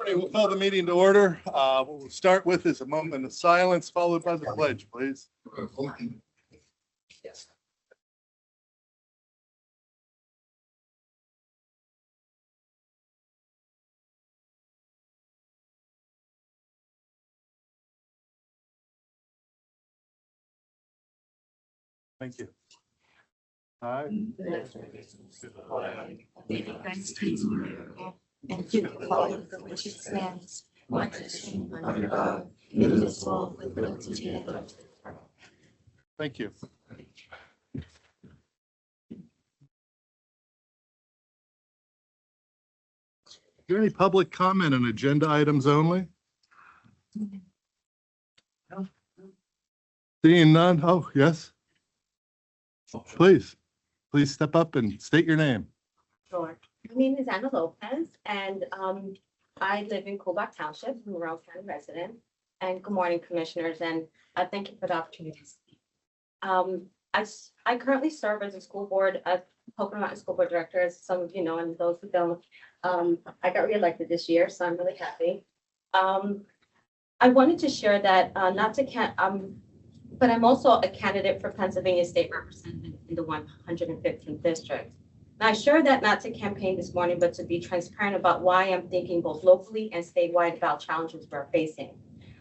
Everybody will call the meeting to order. What we'll start with is a moment of silence followed by the pledge, please. Yes. Thank you. All The United States of America, and to the republic for which it stands, one nation under God, indivisible, with liberty and justice for all. Thank you. Is there any public comment on agenda items only? Seeing none. Oh, yes. Please step up and state your name. Sure. My name is Anna Lopez, and I live in Kobach Township, I'm a Monroe County resident. And good morning, commissioners, and thank you for the opportunity to speak. I currently serve as a school board, Pocono Mountain School Board Director, as some of you know, and those who don't. I got reelected this year, so I'm really happy. I wanted to share that but I'm also a candidate for Pennsylvania State Representative in the 115th District. And I share that not to campaign this morning, but to be transparent about why I'm thinking both locally and statewide about challenges we're facing.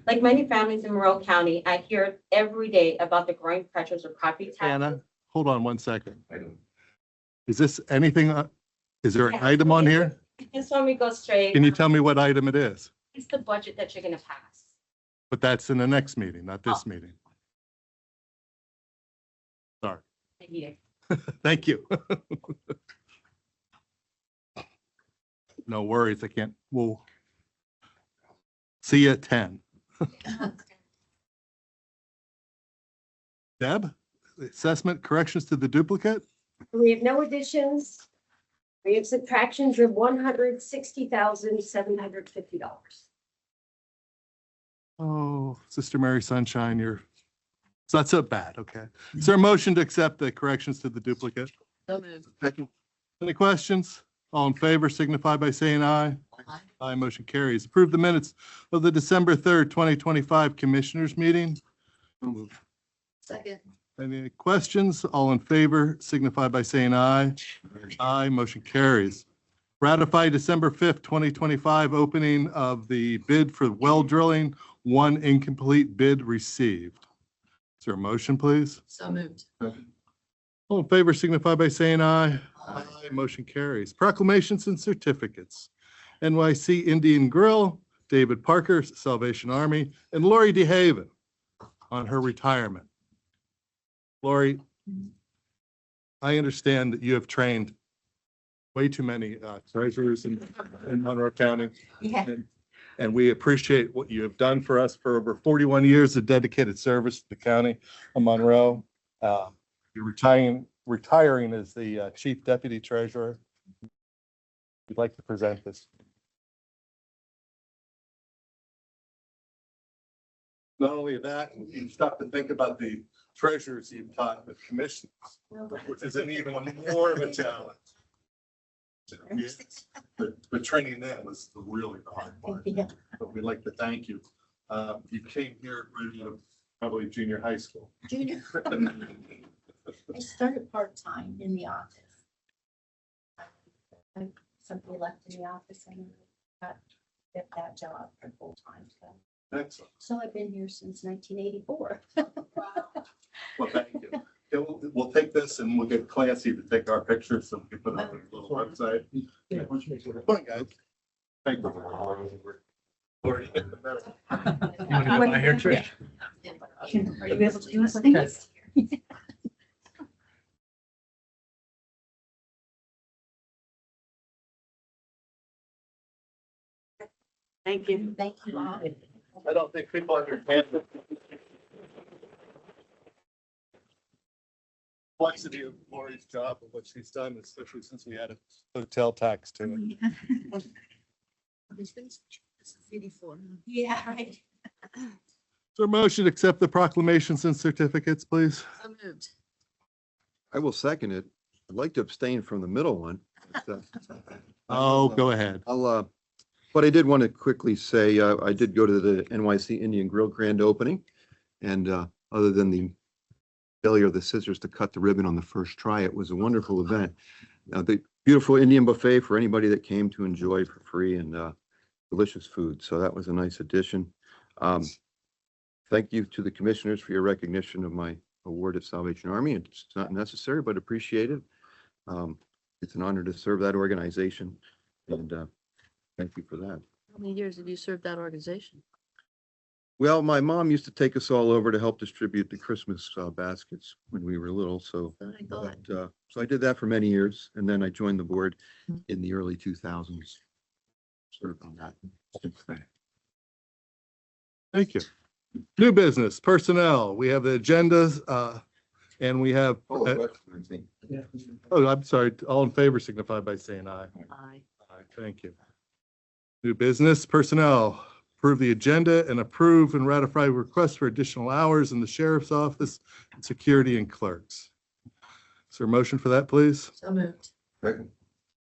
Like many families in Monroe County, I hear every day about the growing pressures of property taxes. Anna, hold on one second. Is this anything, is there an Yeah. item on here? Just want me to go straight. Can you tell me what item it is? It's the budget that you're gonna pass. But that's in the next meeting, not this meeting. Sorry. Yeah. Thank you. No worries, I can't, we'll see you at 10. Deb, assessment corrections to the duplicate? We have no additions. We have subtractions of $160,750. Oh, Sister Mary Sunshine, it's not so bad, okay. Is there a motion to accept the corrections to the duplicate? So moved. Second. Any questions? All in favor signify by saying aye. Aye. Aye, motion carries. Approve the minutes of the December 3rd, 2025 Commissioners Meeting. Second. Any questions? All in favor signify by saying aye. Aye, motion carries. Ratify December 5th, 2025 opening of the bid for well drilling, one incomplete bid received. Is there a motion, please? So moved. All in favor signify by saying aye. Aye, motion carries. Proclamations and certificates. NYC Indian Grill, David Parker, Salvation Army, and Lori DeHaven on her retirement. Lori, I understand that you have trained way too many treasurers in Monroe County. Yeah. And we appreciate what you have done for us for over 41 years of dedicated service to the county of Monroe. You're retiring as the Chief Deputy Treasurer. We'd like to present this. Not only that, you stop to think about the treasurers you've taught the commissions, which is an even more of a challenge. But training them was really the hard part. Yeah. But we'd like to thank you. You came here right out of probably junior high school. Junior. I started part-time in the office. Somebody left in the office and I got that job for full-time. Excellent. So I've been here since 1984. Well, thank you. Yeah, we'll take this and we'll get Clancy to take our pictures so we can put it up on the little website. Come on, guys. Thank you. Lori. You want to go by here, Trish? Are you able to do this? Thanks. Thank you. Thank you all. I don't think people understand the complexity of Lori's job and what she's done, especially since we had a hotel tax to it. These things, this is 84. Yeah, right. So a motion to accept the proclamations and certificates, please. So moved. I will second it. I'd like to abstain from the middle one. but, Oh, go ahead. I'll But I did want to quickly say, I did go to the NYC Indian Grill grand opening. And other than the failure of the scissors to cut the ribbon on the first try, it was a wonderful event. The beautiful Indian buffet for anybody that came to enjoy for free and delicious food. So that was a nice addition. Thank you to the commissioners for your recognition of my award at Salvation Army. It's not necessary, but appreciated. It's an honor to serve that organization. And thank you for that. How many years have you served that organization? Well, my mom used to take us all over to help distribute the Christmas baskets when we were little. So, I thought. so I did that for many years, and then I joined the board in the early 2000s. Served on that. Thank you. New business, personnel. We have the agendas, and we have, oh, I'm sorry. All in favor signify by saying aye. Aye. Aye, thank you. New business, personnel. Approve the agenda and approve and ratify requests for additional hours in the sheriff's office and security and clerks. Is there a motion for that, please? So moved.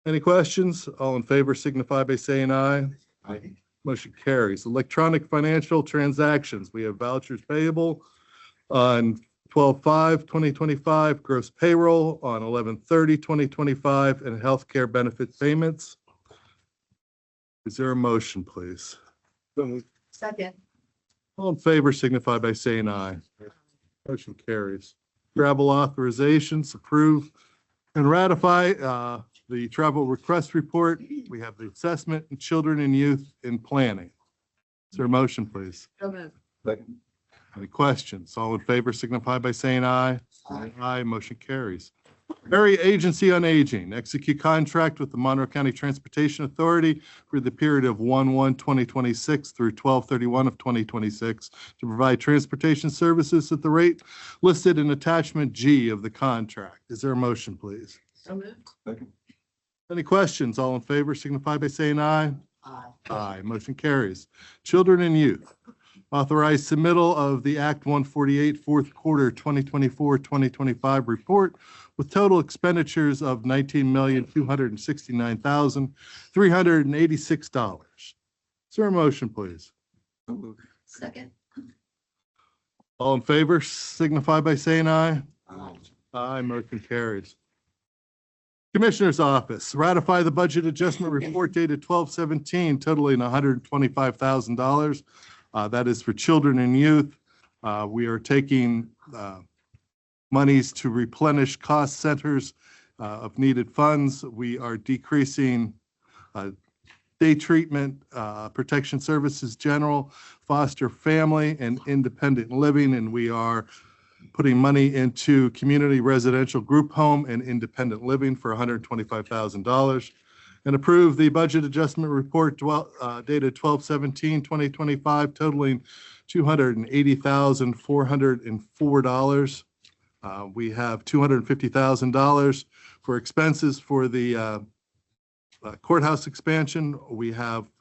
Any questions? All in favor signify by saying aye. Aye. Motion carries. Electronic financial transactions. We have vouchers payable on 12/5/2025, gross payroll on 11/30/2025, and healthcare benefit payments. Is there a motion, please? Second. All in favor signify by saying aye. Motion carries. Travel authorizations, approve and ratify the travel request report. We have the assessment and children and youth in planning. Is there a motion, please? So moved. Any questions? All in favor signify by saying aye. Aye, motion carries. Area Agency on Aging, execute contract with the Monroe County Transportation Authority for the period of 1/1/2026 through 12/31 of 2026 to provide transportation services at the rate listed in attachment G of the contract. Is there a motion, please? So moved. Any questions? All in favor signify by saying aye. Aye. Aye, motion carries. Children and Youth, authorize submittal of the Act 148 fourth quarter 2024-2025 report with total expenditures of $19,269,386. Is there a motion, please? Second. All in favor signify by saying aye. Aye, motion carries. Commissioner's Office, ratify the budget adjustment report dated 12/17 totaling $125,000. That is for children and youth. We are taking monies to replenish cost centers of needed funds. We are decreasing day treatment, protection services, general, foster family, and independent living, and we are putting money into community residential group home and independent living for $125,000. And approve the budget adjustment report dated 12/17/2025 totaling $280,404. We have $250,000 for expenses for the courthouse expansion. We have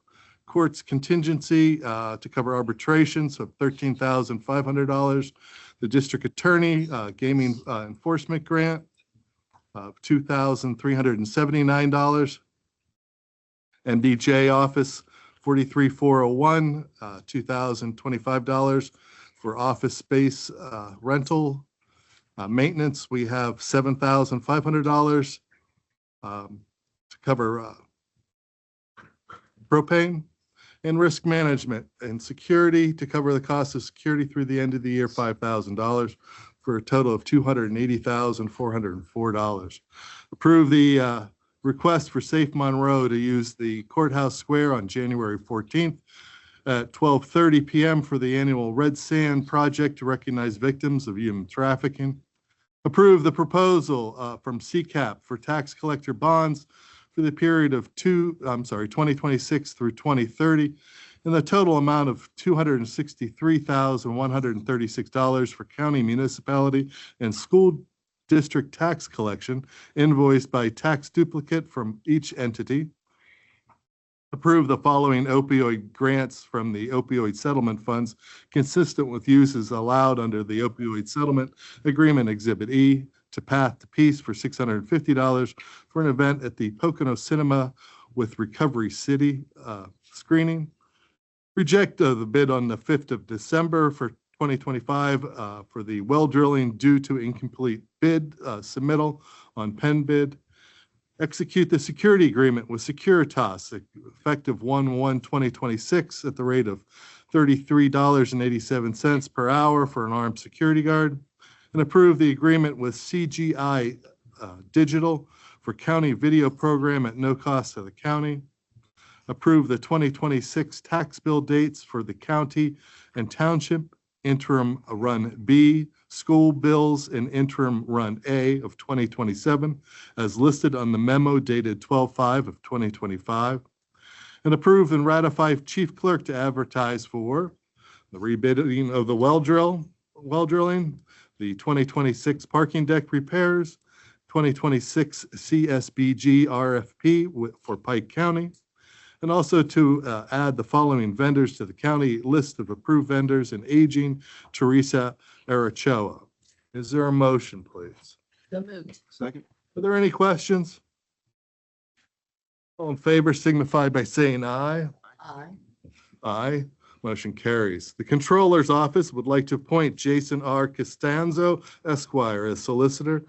courts contingency to cover arbitrations of $13,500. The district attorney gaming enforcement grant of $2,379. MDJ office 43401, $2,025 for office space rental. Maintenance, we have $7,500 to cover propane. And risk management and security to cover the cost of security through the end of the year, $5,000 for a total of $280,404. Approve the request for Safe Monroe to use the courthouse square on January 14th at 12:30 p.m. for the annual Red Sand Project to recognize victims of human trafficking. Approve the proposal from CCAP for tax collector bonds for the period of 2026 through 2030 in the total amount of $263,136 for county, municipality, and school district tax collection invoiced by tax duplicate from each entity. Approve the following opioid grants from the opioid settlement funds consistent with uses allowed under the opioid settlement agreement Exhibit E to Path to Peace for $650 for an event at the Pocono Cinema with Recovery City screening. Reject the bid on the 5th of December for 2025 for the well drilling due to incomplete bid submittal on Penn bid. Execute the security agreement with Securitas effective 1/1/2026 at the rate of $33.87 per hour for an armed security guard. And approve the agreement with CGI Digital for county video program at no cost to the county. Approve the 2026 tax bill dates for the county and township interim run B, school bills and interim run A of 2027 as listed on the memo dated 12/5 of 2025. And approve and ratify chief clerk to advertise for the rebidding of the well drilling, the 2026 parking deck repairs, 2026 CSBG RFP for Pike County, and also to add the following vendors to the county list of approved vendors in aging, Teresa Arachoa. Is there a motion, please? So moved. Second. Are there any questions? All in favor signify by saying aye. Aye. Aye. Motion carries. The Controller's Office would like to appoint Jason R. Costanzo Esquire as solicitor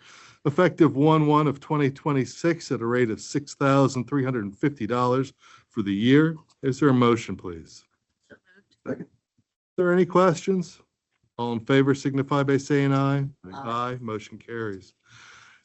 effective 1/1 of 2026 at a rate of $6,350 for the year. Is there a motion, please? So moved. Second. Are there any questions? All in favor signify by saying aye. Aye. Motion carries.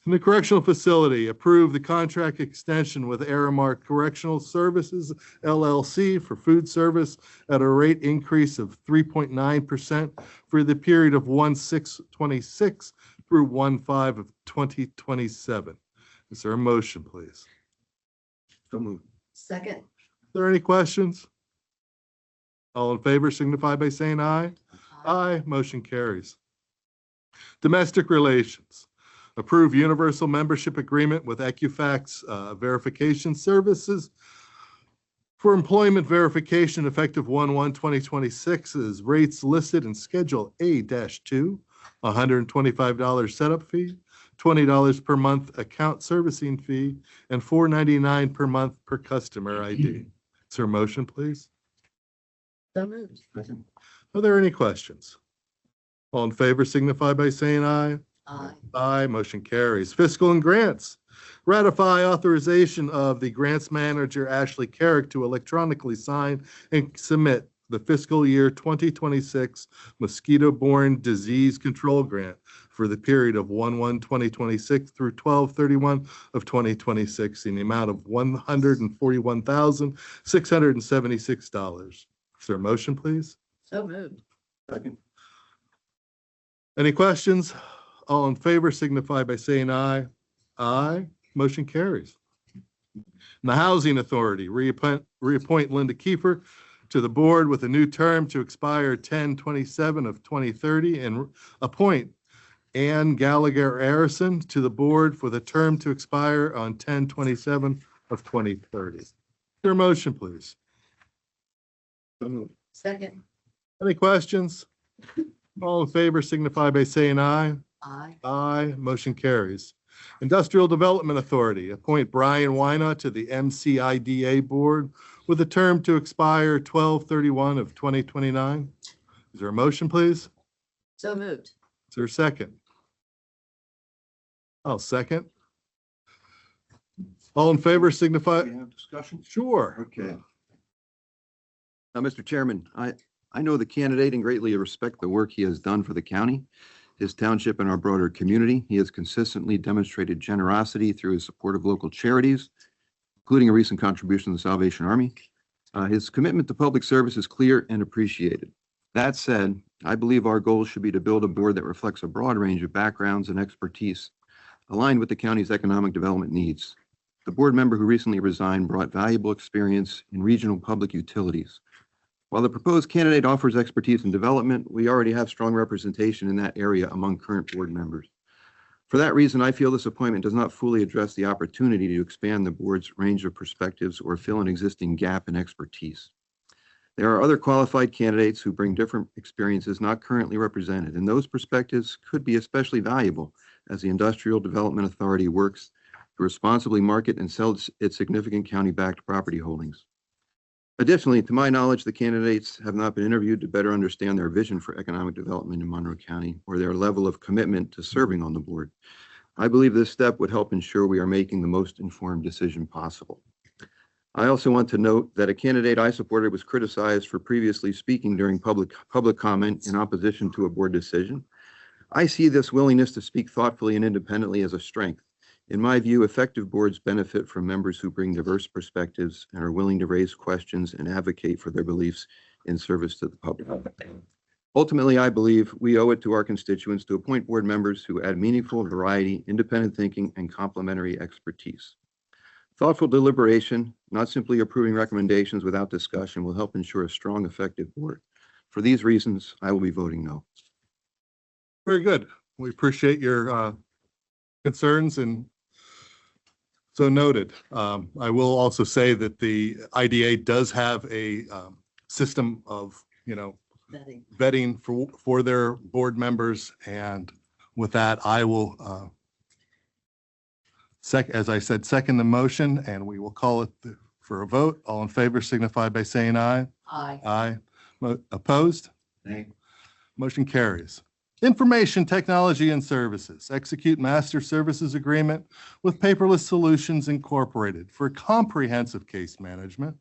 In the correctional facility, approve the contract extension with Aramark Correctional Services LLC for food service at a rate increase of 3.9% for the period of 1/6/26 through 1/5 of 2027. Is there a motion, please? So moved. Second. Are there any questions? All in favor signify by saying aye. Aye. Motion carries. Domestic relations. Approve universal membership agreement with Equifax Verification Services for employment verification effective 1/1/2026 as rates listed in Schedule A-2, $125 setup fee, $20 per month account servicing fee, and $4.99 per month per customer ID. Is there a motion, please? So moved. Second. Are there any questions? All in favor signify by saying aye. Aye. Aye, motion carries. Fiscal and grants. Ratify authorization of the grants manager Ashley Carrick to electronically sign and submit the fiscal year 2026 mosquito-borne disease control grant for the period of 1/1/2026 through 12/31 of 2026 in the amount of $141,676. Is there a motion, please? So moved. Second. Any questions? All in favor signify by saying aye. Aye. Motion carries. And the Housing Authority, reappoint Linda Kiefer to the board with a new term to expire 10/27 of 2030 and appoint Ann Gallagher Harrison to the board with a term to expire on 10/27 of 2030. Is there a motion, please? So moved. Second. Any questions? All in favor signify by saying aye. Aye. Aye, motion carries. Industrial Development Authority, appoint Brian Wina to the MCIDA Board with a term to expire 12/31 of 2029. Is there a motion, please? So moved. Is there a second? I'll second. All in favor signify, We have discussion? sure. Okay. Now, Mr. Chairman, I know the candidate and greatly respect the work he has done for the county, his township, and our broader community. He has consistently demonstrated generosity through his support of local charities, including a recent contribution to the Salvation Army. His commitment to public service is clear and appreciated. That said, I believe our goal should be to build a board that reflects a broad range of backgrounds and expertise aligned with the county's economic development needs. The board member who recently resigned brought valuable experience in regional public utilities. While the proposed candidate offers expertise in development, we already have strong representation in that area among current board members. For that reason, I feel this appointment does not fully address the opportunity to expand the board's range of perspectives or fill an existing gap in expertise. There are other qualified candidates who bring different experiences not currently represented, and those perspectives could be especially valuable as the Industrial Development Authority works to responsibly market and sell its significant county-backed property holdings. Additionally, to my knowledge, the candidates have not been interviewed to better understand their vision for economic development in Monroe County or their level of commitment to serving on the board. I believe this step would help ensure we are making the most informed decision possible. I also want to note that a candidate I supported was criticized for previously speaking during public comment in opposition to a board decision. I see this willingness to speak thoughtfully and independently as a strength. In my view, effective boards benefit from members who bring diverse perspectives and are willing to raise questions and advocate for their beliefs in service to the public. Ultimately, I believe we owe it to our constituents to appoint board members who add meaningful variety, independent thinking, and complementary expertise. Thoughtful deliberation, not simply approving recommendations without discussion, will help ensure a strong, effective board. For these reasons, I will be voting no. Very good. We appreciate your concerns and so noted. I will also say that the IDA does have a system of, vetting for their board members. And with that, I will, as I said, second the motion, and we will call it for a vote. All in favor signify by saying aye. Aye. Aye. Opposed? Nay. Motion carries. Information Technology and Services. Execute master services agreement with Paperless Solutions Incorporated for comprehensive case management,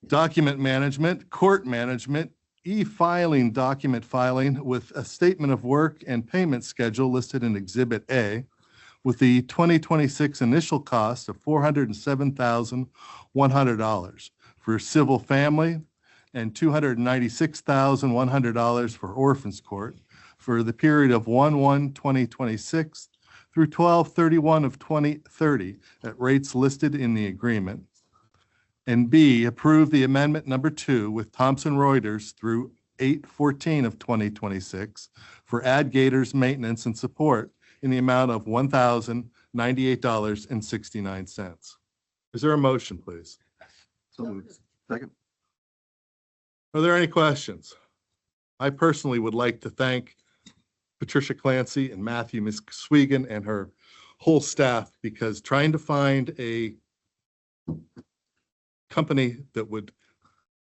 document management, court management, e-filing, document filing with a statement of work and payment schedule listed in Exhibit A with the 2026 initial cost of $407,100 for civil family and $296,100 for orphans court for the period of 1/1/2026 through 12/31 of 2030 at rates listed in the agreement. And B, approve the amendment number 2 with Thomson Reuters through 8/14 of 2026 for AdGators maintenance and support in the amount of $1,098.69. Is there a motion, please? So moved. Second. Are there any questions? I personally would like to thank Patricia Clancy and Matthew Miskeeswegan and her whole staff, because trying to find a company that would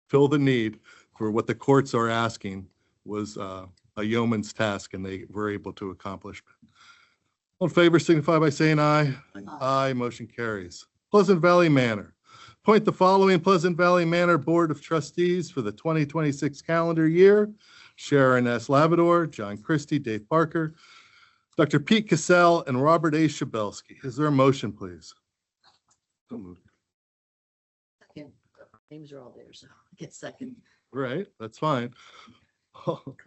fill the need for what the courts are asking was a yeoman's task, and they were able to accomplish it. All in favor signify by saying aye. Aye. Motion carries. Pleasant Valley Manor. Appoint the following Pleasant Valley Manor Board of Trustees for the 2026 calendar year: Sharon S. Lavador, John Christie, Dave Parker, Dr. Pete Cassell, and Robert A. Shabelsky. Is there a motion, please? So moved. Second. Names are all there, so I get second. Right, that's fine.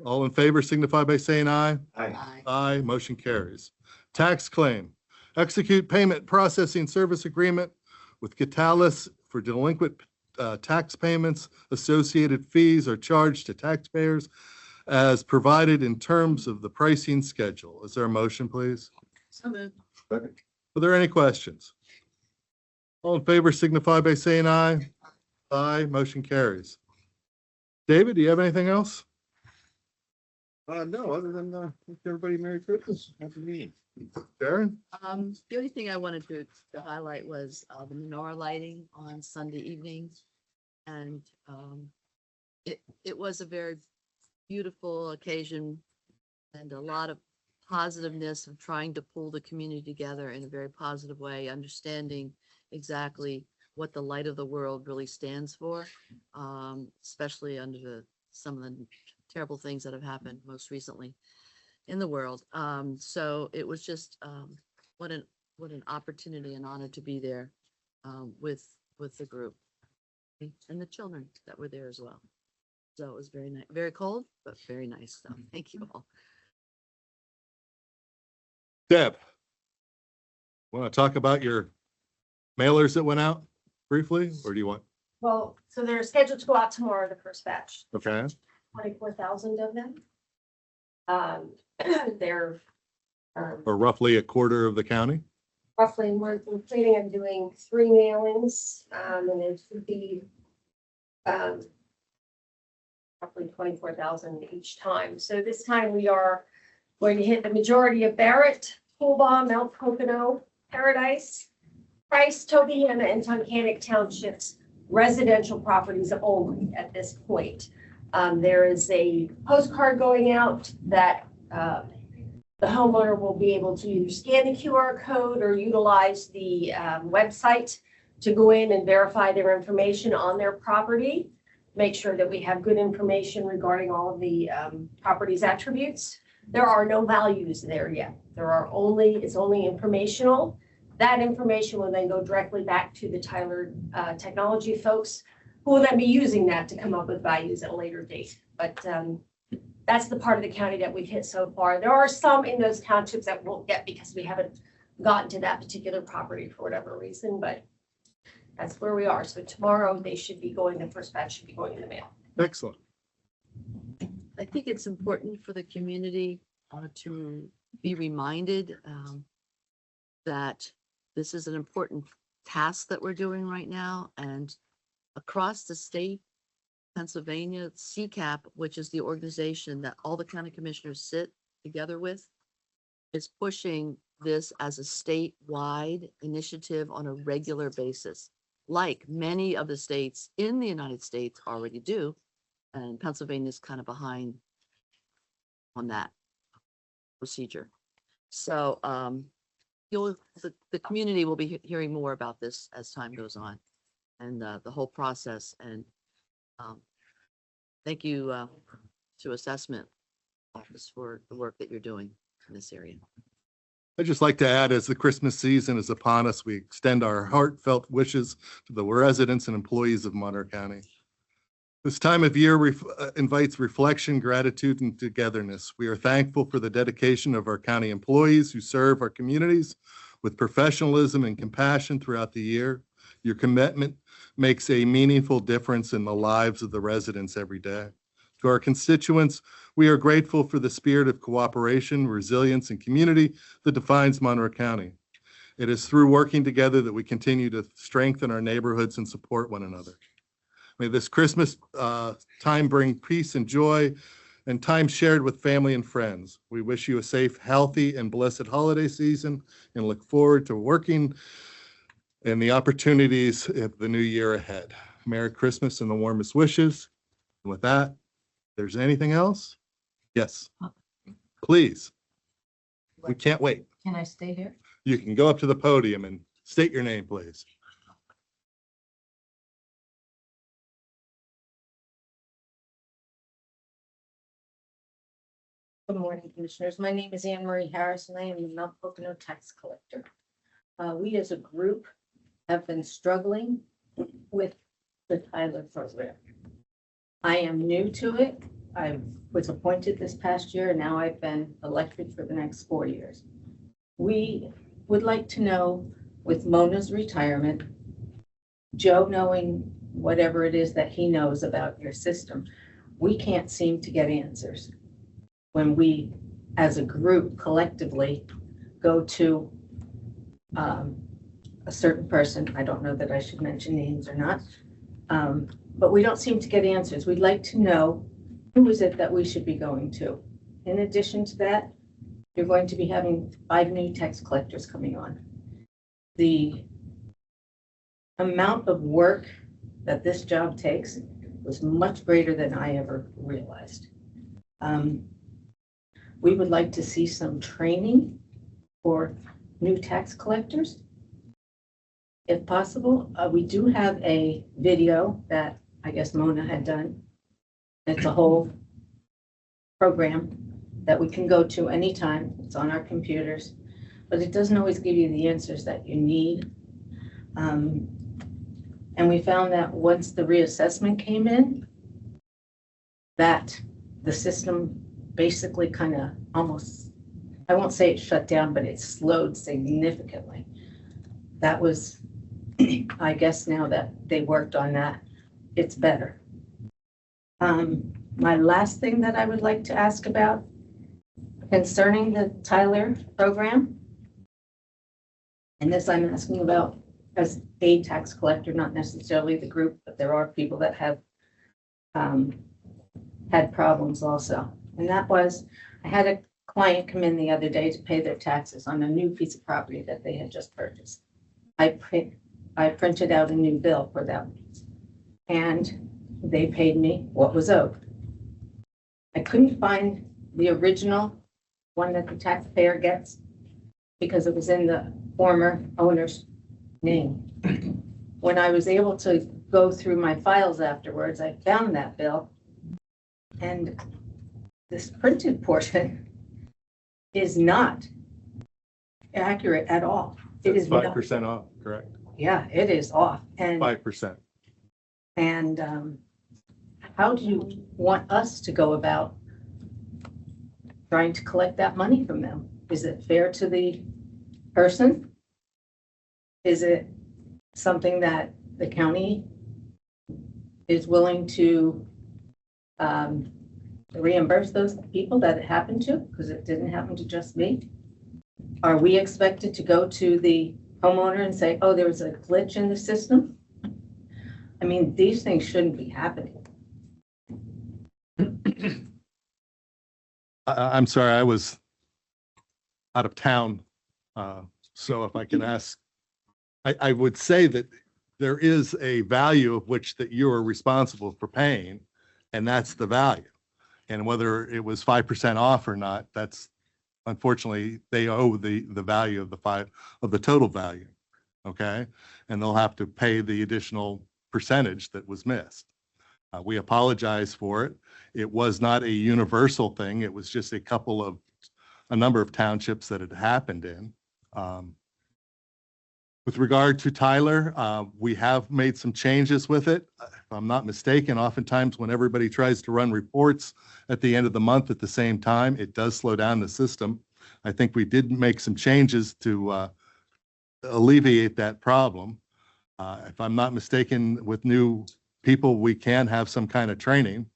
All in favor signify by saying aye. Aye. Aye, motion carries. Tax claim. Execute payment processing service agreement with Catalyst for delinquent tax payments. Associated fees are charged to taxpayers as provided in terms of the pricing schedule. Is there a motion, please? So moved. Second. Are there any questions? All in favor signify by saying aye. Aye, motion carries. David, do you have anything else? No, other than wish everybody Merry Christmas. Happy New Year. Darren? The only thing I wanted to highlight was the menorah lighting on Sunday evening. And it was a very beautiful occasion and a lot of positiveness of trying to pull the community together in a very positive way, understanding exactly what the light of the world really stands for, especially under some of the terrible things that have happened most recently in the world. So it was just what an opportunity and honor to be there with the group and the children that were there as well. So it was very nice, very cold, but very nice. So thank you all. Deb? Want to talk about your mailers that went out briefly, or do you want? Well, so they're scheduled to go out tomorrow, the first batch, Okay. 24,000 of them. They're Or roughly a quarter of the county? roughly, we're planning on doing 3 mailings, and it should be roughly 24,000 each time. So this time we are going to hit the majority of Barrett, Toolbaugh, Mount Pocono, Paradise, Price, Tobiana, and Tunkhannock townships residential properties only at this point. There is a postcard going out that the homeowner will be able to either scan the QR code or utilize the website to go in and verify their information on their property. Make sure that we have good information regarding all of the property's attributes. There are no values there yet. It's only informational. That information will then go directly back to the Tyler technology folks, who will then be using that to come up with values at a later date. But that's the part of the county that we've hit so far. There are some in those townships that won't get because we haven't gotten to that particular property for whatever reason, but that's where we are. So tomorrow they should be going, the first batch should be going in the mail. Excellent. I think it's important for the community to be reminded that this is an important task that we're doing right now. And across the state, Pennsylvania, CCAP, which is the organization that all the county commissioners sit together with, is pushing this as a statewide initiative on a regular basis, like many of the states in the United States already do. And Pennsylvania is kind of behind on that procedure. So the community will be hearing more about this as time goes on, and the whole process. And thank you to Assessment Office for the work that you're doing in this area. I'd just like to add, as the Christmas season is upon us, we extend our heartfelt wishes to the residents and employees of Monroe County. This time of year invites reflection, gratitude, and togetherness. We are thankful for the dedication of our county employees who serve our communities with professionalism and compassion throughout the year. Your commitment makes a meaningful difference in the lives of the residents every day. To our constituents, we are grateful for the spirit of cooperation, resilience, and community that defines Monroe County. It is through working together that we continue to strengthen our neighborhoods and support one another. May this Christmas time bring peace and joy and time shared with family and friends. We wish you a safe, healthy, and blessed holiday season and look forward to working and the opportunities of the new year ahead. Merry Christmas and the warmest wishes. And with that, if there's anything else? Yes, please. We can't wait. Can I stay here? You can go up to the podium and state your name, please. Good morning, Commissioners. My name is Anne Marie Harris, and I am the Mount Pocono tax collector. We as a group have been struggling with the Tyler program. I am new to it. I was appointed this past year, and now I've been elected for the next 4 years. We would like to know, with Mona's retirement, Joe knowing whatever it is that he knows about your system, we can't seem to get answers. When we, as a group, collectively go to a certain person, I don't know that I should mention names or not, but we don't seem to get answers. We'd like to know, who is it that we should be going to? In addition to that, you're going to be having 5 new tax collectors coming on. The amount of work that this job takes was much greater than I ever realized. We would like to see some training for new tax collectors, if possible. We do have a video that I guess Mona had done. It's a whole program that we can go to anytime. It's on our computers, but it doesn't always give you the answers that you need. And we found that once the reassessment came in, that the system basically kind of almost, I won't say it shut down, but it slowed significantly. That was, I guess now that they worked on that, it's better. My last thing that I would like to ask about concerning the Tyler program, and this I'm asking about as a tax collector, not necessarily the group, but there are people that have had problems also. And that was, I had a client come in the other day to pay their taxes on a new piece of property that they had just purchased. I printed out a new bill for them. and they paid me what was owed. I couldn't find the original one that the taxpayer gets because it was in the former owner's name. When I was able to go through my files afterwards, I found that bill. And this printed portion is not accurate at all. It is not. 5% off, correct? Yeah, it is off. And 5%. How do you want us to go about trying to collect that money from them? Is it fair to the person? Is it something that the county is willing to reimburse those people that it happened to? Because it didn't happen to just me. Are we expected to go to the homeowner and say, oh, there was a glitch in the system? I mean, these things shouldn't be happening. I'm sorry, I was out of town. So if I can ask, I would say that there is a value of which that you are responsible for paying, and that's the value. And whether it was 5% off or not, that's unfortunately, they owe the value of the total value. Okay. And they'll have to pay the additional percentage that was missed. We apologize for it. It was not a universal thing. It was just a number of townships that it happened in. With regard to Tyler, we have made some changes with it. If I'm not mistaken, oftentimes when everybody tries to run reports at the end of the month at the same time, it does slow down the system. I think we did make some changes to alleviate that problem. If I'm not mistaken, with new people, we can have some kind of training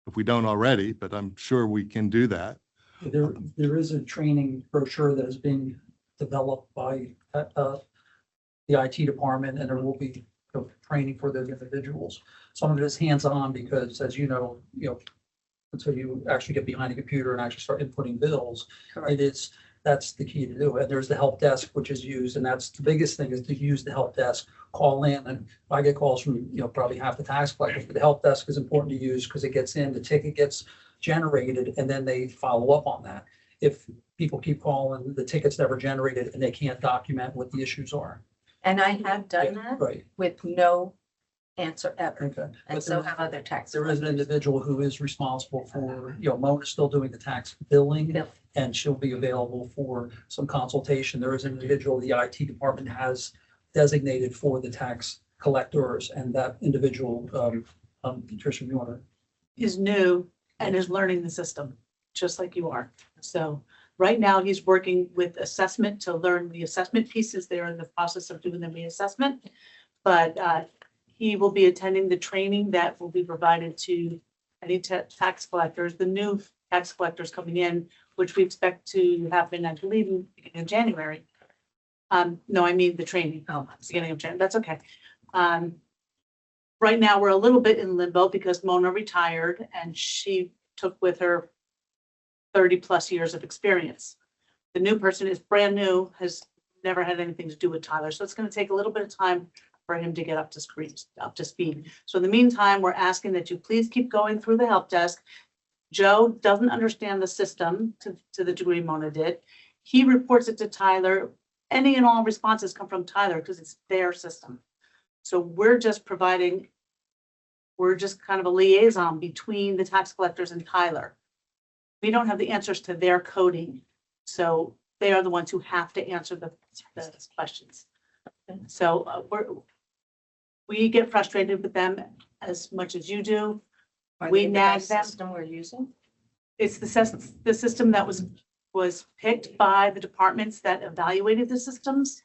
if we don't already, but I'm sure we can do that. There is a training brochure that is being developed by the IT department, and there will be training for those individuals. Some of it is hands-on because, as you know, until you actually get behind a computer and actually start inputting bills, that's the key to do it. And there's the help desk, which is used, and that's the biggest thing, is to use the help desk, call in. And I get calls from, probably half the tax collectors, but the help desk is important to use because it gets in, the ticket gets generated, and then they follow up on that. If people keep calling, the ticket's never generated and they can't document what the issues are. And I have done that Right. with no answer ever. Okay. And But so there- have other tax. There is an collectors. individual who is responsible for, Mona's still doing the tax billing, Bill. and she'll be available for some consultation. There is an individual the IT department has designated for the tax collectors, and that individual, Tricia, you want to? is new and is learning the system, just like you are. So right now, he's working with assessment to learn the assessment pieces. They're in the process of doing the reassessment. But he will be attending the training that will be provided to any tax collectors, the new tax collectors coming in, which we expect to happen, I believe, in January. No, I mean the training. Oh, Beginning of January. That's okay. Right now, we're a little bit in limbo because Mona retired and she took with her 30+ years of experience. The new person is brand new, has never had anything to do with Tyler. So it's going to take a little bit of time for him to get up to speed. So in the meantime, we're asking that you please keep going through the help desk. Joe doesn't understand the system to the degree Mona did. He reports it to Tyler. Any and all responses come from Tyler because it's their system. So we're just kind of a liaison between the tax collectors and Tyler. We don't have the answers to their coding. So they are the ones who have to answer the questions. So we get frustrated with them as much as you do. Are We they the nag best them. system we're using? It's the system that was picked by the departments that evaluated the systems.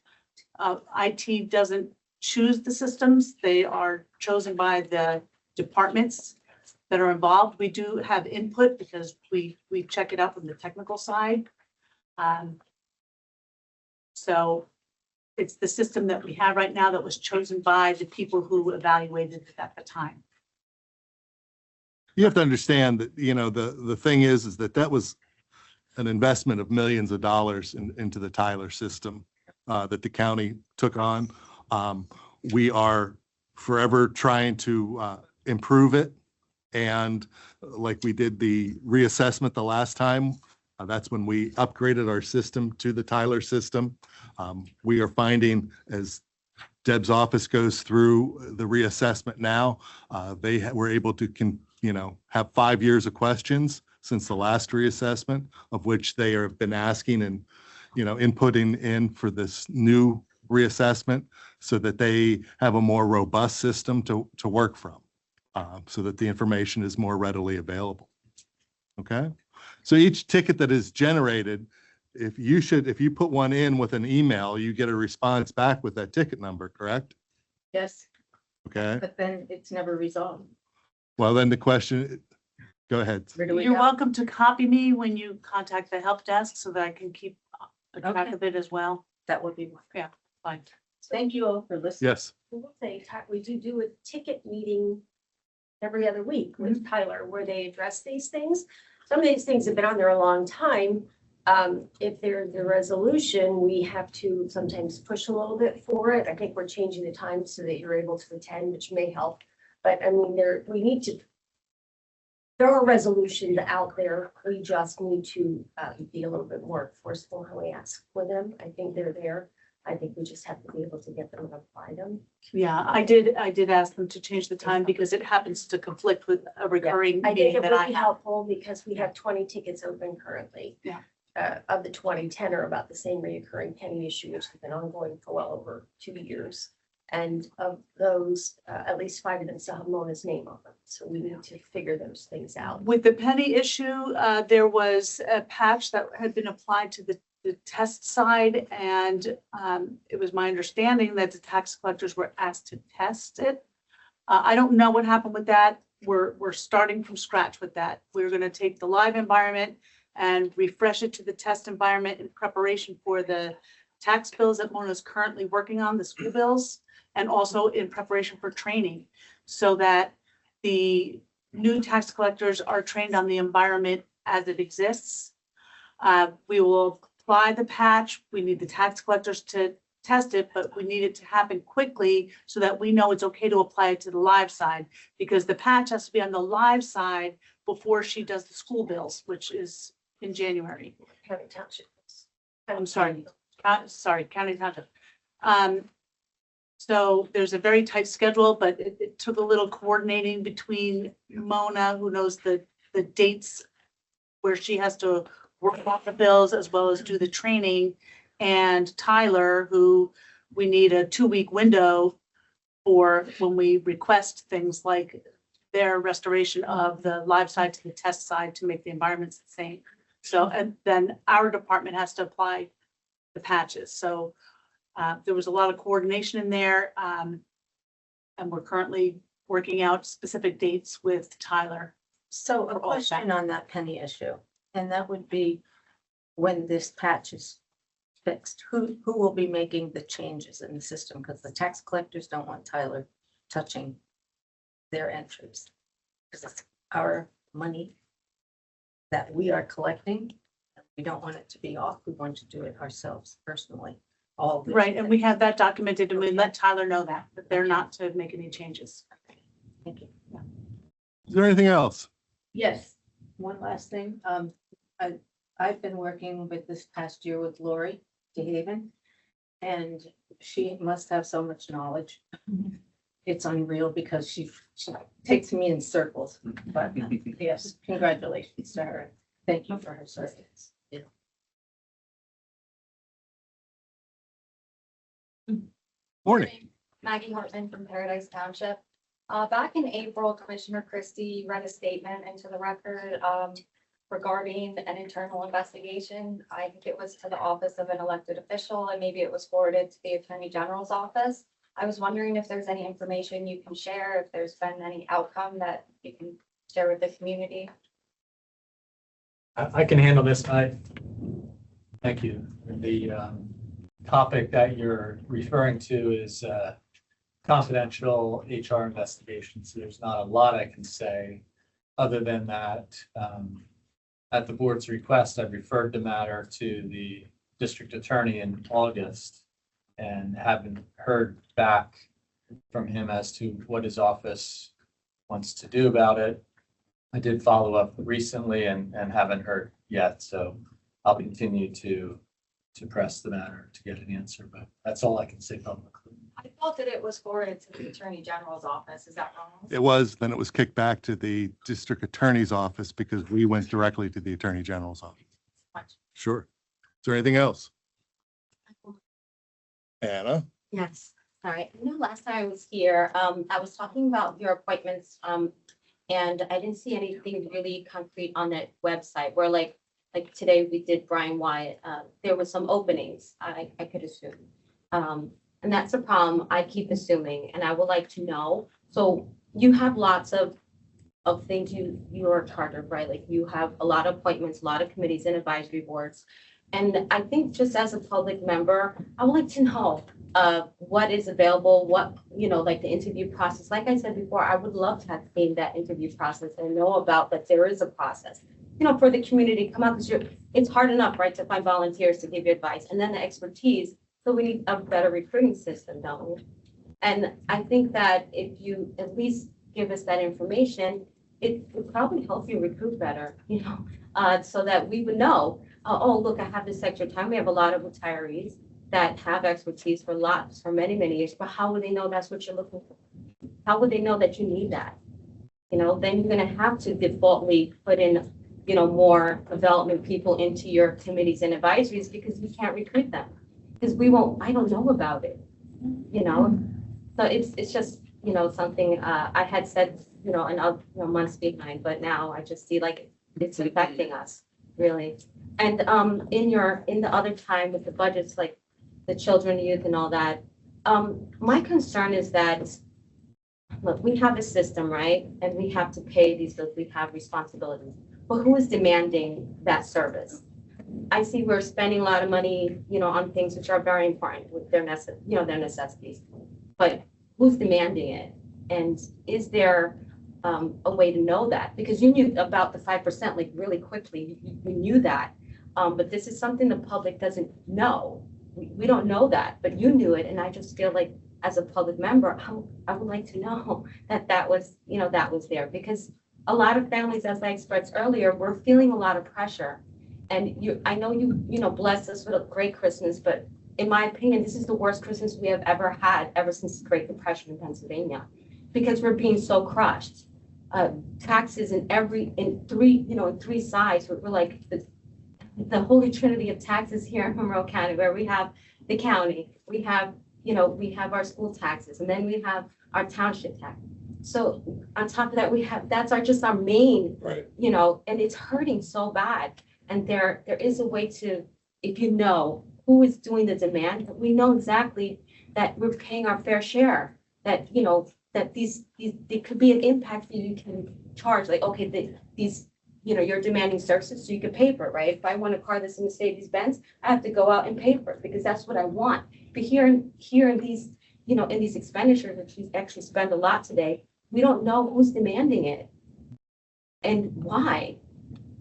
IT doesn't choose the systems. They are chosen by the departments that are involved. We do have input because we check it out from the technical side. So it's the system that we have right now that was chosen by the people who evaluated it at the time. You have to understand that, the thing is that was an investment of millions of dollars into the Tyler system that the county took on. We are forever trying to improve it. And like we did the reassessment the last time, that's when we upgraded our system to the Tyler system. We are finding, as Deb's office goes through the reassessment now, were able to have 5 years of questions since the last reassessment, of which they have been asking and inputting in for this new reassessment, so that they have a more robust system to work from, so that the information is more readily available. Okay, so each ticket that is generated, if you put one in with an email, you get a response back with that ticket number, correct? Yes, Okay, but then it's never resolved. well, then the question, go ahead. Where do we You're go? welcome to copy me when you contact the help desk so that I can keep a track Okay. of it as well. That would be wonderful. Fine. Thank you all for listening. Yes, I will say, we do a ticket meeting every other week with Tyler, where they address these things. Some of these things have been on there a long time. If there's a resolution, we have to sometimes push a little bit for it. I think we're changing the time so that you're able to attend, which may help. But I mean, there are resolutions out there. We just need to be a little bit more forceful how we ask for them. I think they're there. I think we just have to be able to get them and apply them. Yeah, I did ask them to change the time because it happens to conflict with a recurring I think meeting it that would I be have. helpful because we have 20 tickets open currently. Yeah. Of the 20, 10 are about the same reoccurring penny issue, which has been ongoing for well over 2 years. And of those, at least 5 of them still have Mona's name on them. So we need to figure those things out. With the penny issue, there was a patch that had been applied to the test side, and it was my understanding that the tax collectors were asked to test it. I don't know what happened with that. We're starting from scratch with that. We're going to take the live environment and refresh it to the test environment in preparation for the tax bills that Mona is currently working on, the school bills, and also in preparation for training, so that the new tax collectors are trained on the environment as it exists. We will apply the patch. We need the tax collectors to test it, but we need it to happen quickly so that we know it's okay to apply it to the live side, because the patch has to be on the live side before she does the school bills, which is in January. County Township. I'm sorry, County Township. So there's a very tight schedule, but it took a little coordinating between Mona, who knows the dates where she has to work off the bills as well as do the training, and Tyler, who we need a 2-week window for when we request things like their restoration of the live side to the test side to make the environments the same. So, and then our department has to apply the patches. So there was a lot of coordination in there. And we're currently working out specific dates with Tyler. So a For all question on that penny issue, and that would be when this patch is fixed, who will be making the changes in the system? Because the tax collectors don't want Tyler touching their entries. Because it's our money that we are collecting. We don't want it to be off. We want to do it ourselves personally. All the- Right, and we have that documented, and we let Tyler know that they're not to make any changes. Thank you. is there anything else? Yes, one last thing. I've been working with this past year with Lori DeHaven, and she must have so much knowledge. It's unreal because she takes me in circles, but yes, congratulations to her. Thank you for her service. Morning. Maggie Hartman from Paradise Township. Back in April, Commissioner Christie read a statement into the record regarding an internal investigation. I think it was to the office of an elected official, and maybe it was forwarded to the Attorney General's office. I was wondering if there's any information you can share, if there's been any outcome that you can share with the community. I can handle this. Thank you. The topic that you're referring to is confidential HR investigation. So there's not a lot I can say other than that. At the board's request, I referred the matter to the district attorney in August and haven't heard back from him as to what his office wants to do about it. I did follow up recently and haven't heard yet, so I'll continue to press the matter to get an answer, but that's all I can say publicly. I thought that it was forwarded to the Attorney General's office. Is that wrong? It was, then it was kicked back to the district attorney's office because we went directly to the attorney general's office. Sure. Is there anything else? Anna? Yes, sorry. I know last time I was here, I was talking about your appointments, and I didn't see anything really concrete on that website where like today we did Brian Wyatt, there was some openings, I could assume. And that's a problem. I keep assuming, and I would like to know. So you have lots of things you are charged of, right? Like you have a lot of appointments, a lot of committees and advisory boards. And I think just as a public member, I would like to know what is available, what, like the interview process. Like I said before, I would love to have seen that interview process and know about that there is a process, for the community to come out, because it's hard enough, right, to find volunteers to give you advice, and then the expertise. So we need a better recruiting system, don't we? And I think that if you at least give us that information, it would probably help you recruit better, so that we would know, oh, look, I have this extra time. We have a lot of retirees that have expertise for many, many years, but how would they know that's what you're looking for? How would they know that you need that? Then you're going to have to defaultly put in, more development people into your committees and advisories because we can't recruit them. Because I don't know about it, So it's just, something I had said, months behind, but now I just see like it's affecting us, really. And in the other time with the budgets, like the children, youth and all that, my concern is that, look, we have a system, right? And we have to pay these bills, we have responsibilities. But who is demanding that service? I see we're spending a lot of money, on things which are very important with their necessities. But who's demanding it? And is there a way to know that? Because you knew about the 5%, like really quickly, you knew that. But this is something the public doesn't know. We don't know that, but you knew it. And I just feel like as a public member, I would like to know that was, that was there. Because a lot of families, as I expressed earlier, were feeling a lot of pressure. And I know you blessed us with a great Christmas, but in my opinion, this is the worst Christmas we have ever had ever since the Great Depression in Pennsylvania, because we're being so crushed. Taxes in three sides. We're like the holy trinity of taxes here in Monroe County, where we have the county, we have our school taxes, and then we have our township tax. So on top of that, that's just our main, Right. And it's hurting so bad. And there is a way to, if you know who is doing the demand, we know exactly that we're paying our fair share, that, that these there could be an impact that you can charge, like, okay, these, you're demanding services, so you can pay for it, right? If I want a car that's a Mercedes-Benz, I have to go out and pay for it because that's what I want. But here in these, in these expenditures, which we actually spend a lot today, we don't know who's demanding it and why.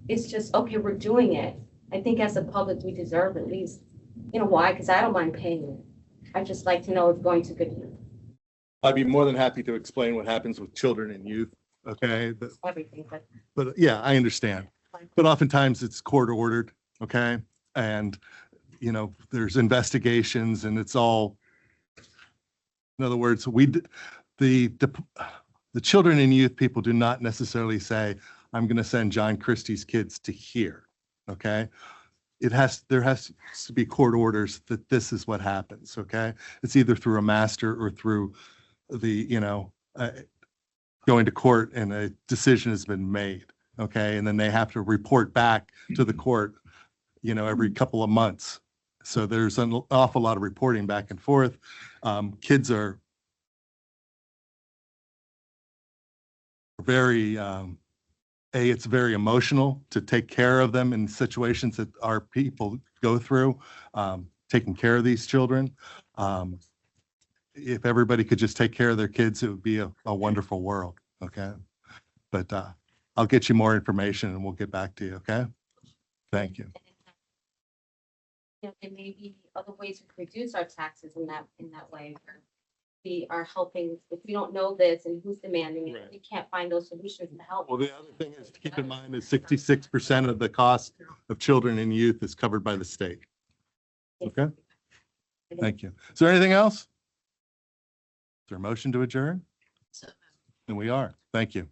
It's just, okay, we're doing it. I think as a public, we deserve at least, why? Because I don't mind paying it. I just like to know it's going to good use, I'd be more than happy to explain what happens with children and youth. Okay. everything, But yeah, I understand. But oftentimes it's court ordered. Okay. And, there's investigations and it's all, in other words, the children and youth people do not necessarily say, I'm going to send John Christie's kids to here. Okay. There has to be court orders that this is what happens. Okay. It's either through a master or through the, going to court and a decision has been made. Okay. And then they have to report back to the court, every couple of months. So there's an awful lot of reporting back and forth. Kids are very, it's very emotional to take care of them in situations that our people go through, taking care of these children. If everybody could just take care of their kids, it would be a wonderful world. Okay. But I'll get you more information and we'll get back to you. Okay. Thank you. There may be other ways to reduce our taxes in that way. we are helping, if we don't know this and who's demanding it, Right. we can't find those solutions to help. Well, the other thing is to keep in mind is 66% of the cost of children and youth is covered by the state. Okay, thank you. Is there anything else? Is there a motion to adjourn? So And we are. Thank you.